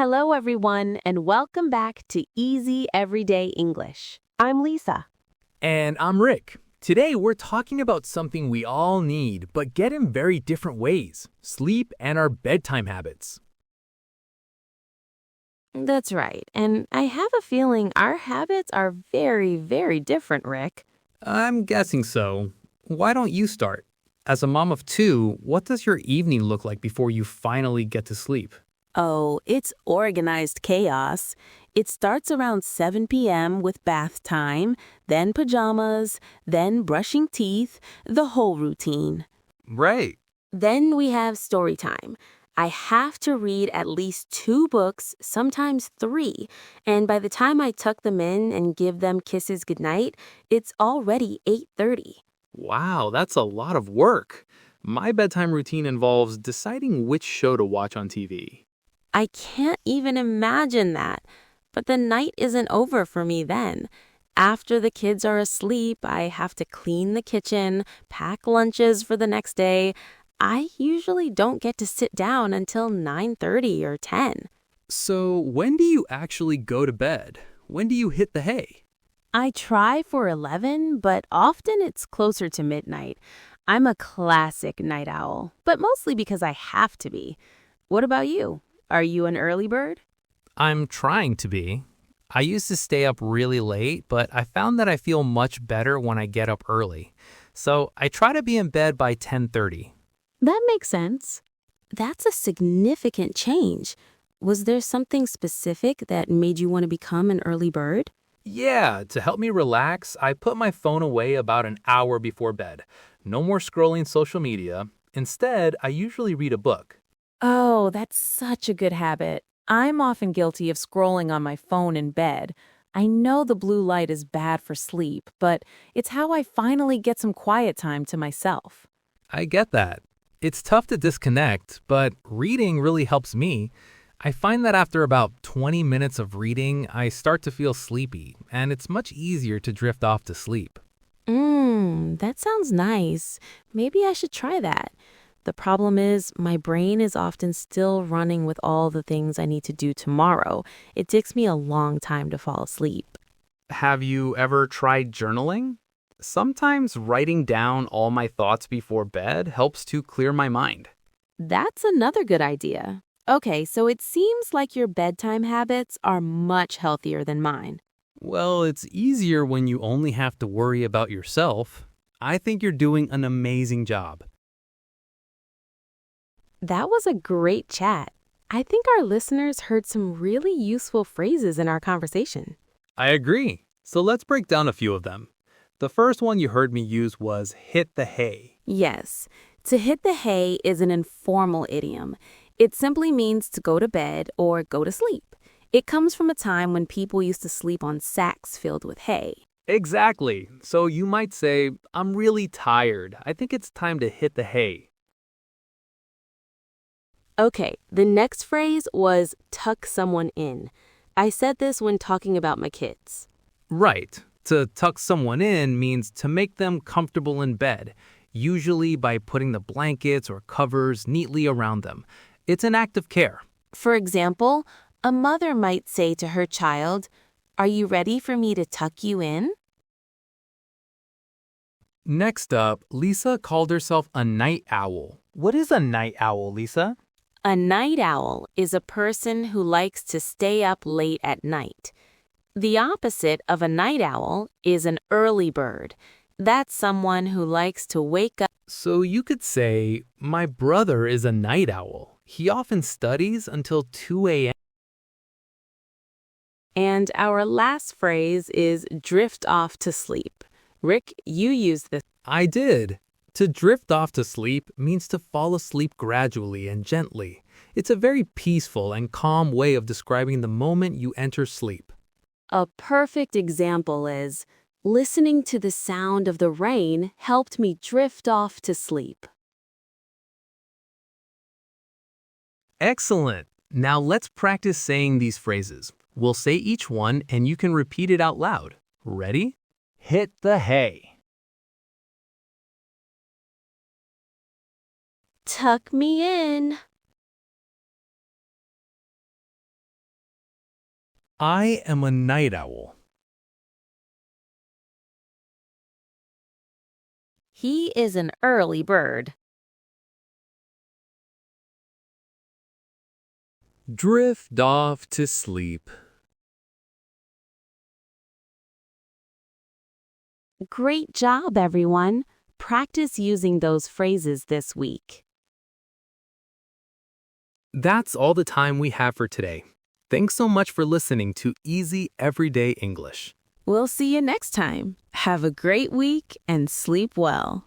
Hello, everyone, and welcome back to Easy Everyday English. I'm Lisa. And I'm Rick. Today we're talking about something we all need, but get in very different ways: sleep and our bedtime habits. That's right, and I have a feeling our habits are very, very different, Rick. I'm guessing so. Why don't you start? As a mom of two, what does your evening look like before you finally get to sleep? Oh, it's organized chaos. It starts around 7 p.m. with bath time, then pajamas, then brushing teeth, the whole routine. Right. Then we have story time. I have to read at least 2 books, sometimes 3, and by the time I tuck them in and give them kisses goodnight, it's already 8:30. Wow, that's a lot of work. My bedtime routine involves deciding which show to watch on TV. I can't even imagine that, but the night isn't over for me then. After the kids are asleep, I have to clean the kitchen, pack lunches for the next day. I usually don't get to sit down until 9:30 or 10. So, when do you actually go to bed? When do you hit the hay? I try for 11, but often it's closer to midnight. I'm a classic night owl, but mostly because I have to be. What about you? Are you an early bird? I'm trying to be. I used to stay up really late, but I found that I feel much better when I get up early. So I try to be in bed by 10:30. That makes sense. That's a significant change. Was there something specific that made you want to become an early bird? Yeah, to help me relax, I put my phone away about an hour before bed. No more scrolling social media. Instead, I usually read a book. Oh, that's such a good habit. I'm often guilty of scrolling on my phone in bed. I know the blue light is bad for sleep, but it's how I finally get some quiet time to myself. I get that. It's tough to disconnect, but reading really helps me. I find that after about 20 minutes of reading, I start to feel sleepy, and it's much easier to drift off to sleep. That sounds nice. Maybe I should try that. The problem is, my brain is often still running with all the things I need to do tomorrow. It takes me a long time to fall asleep. Have you ever tried journaling? Sometimes writing down all my thoughts before bed helps to clear my mind. That's another good idea. Okay, so it seems like your bedtime habits are much healthier than mine. Well, it's easier when you only have to worry about yourself. I think you're doing an amazing job. That was a great chat. I think our listeners heard some really useful phrases in our conversation. I agree. So let's break down a few of them. The first one you heard me use was hit the hay. Yes, to hit the hay is an informal idiom. It simply means to go to bed or go to sleep. It comes from a time when people used to sleep on sacks filled with hay. Exactly. So you might say, I'm really tired. I think it's time to hit the hay. Okay, the next phrase was tuck someone in. I said this when talking about my kids. Right. To tuck someone in means to make them comfortable in bed, usually by putting the blankets or covers neatly around them. It's an act of care. For example, a mother might say to her child, "Are you ready for me to tuck you in?" Next up, Lisa called herself a night owl. What is a night owl, Lisa? A night owl is a person who likes to stay up late at night. The opposite of a night owl is an early bird. That's someone who likes to wake up. So you could say, my brother is a night owl. He often studies until 2 a.m. And our last phrase is drift off to sleep. Rick, you used this. I did. To drift off to sleep means to fall asleep gradually and gently. It's a very peaceful and calm way of describing the moment you enter sleep. A perfect example is, listening to the sound of the rain helped me drift off to sleep. Excellent. Now let's practice saying these phrases. We'll say each one and you can repeat it out loud. Ready? Hit the hay. Tuck me in. I am a night owl. He is an early bird. Drift off to sleep. Great job, everyone. Practice using those phrases this week. That's all the time we have for today. Thanks so much for listening to Easy Everyday English. We'll see you next time. Have a great week and sleep well.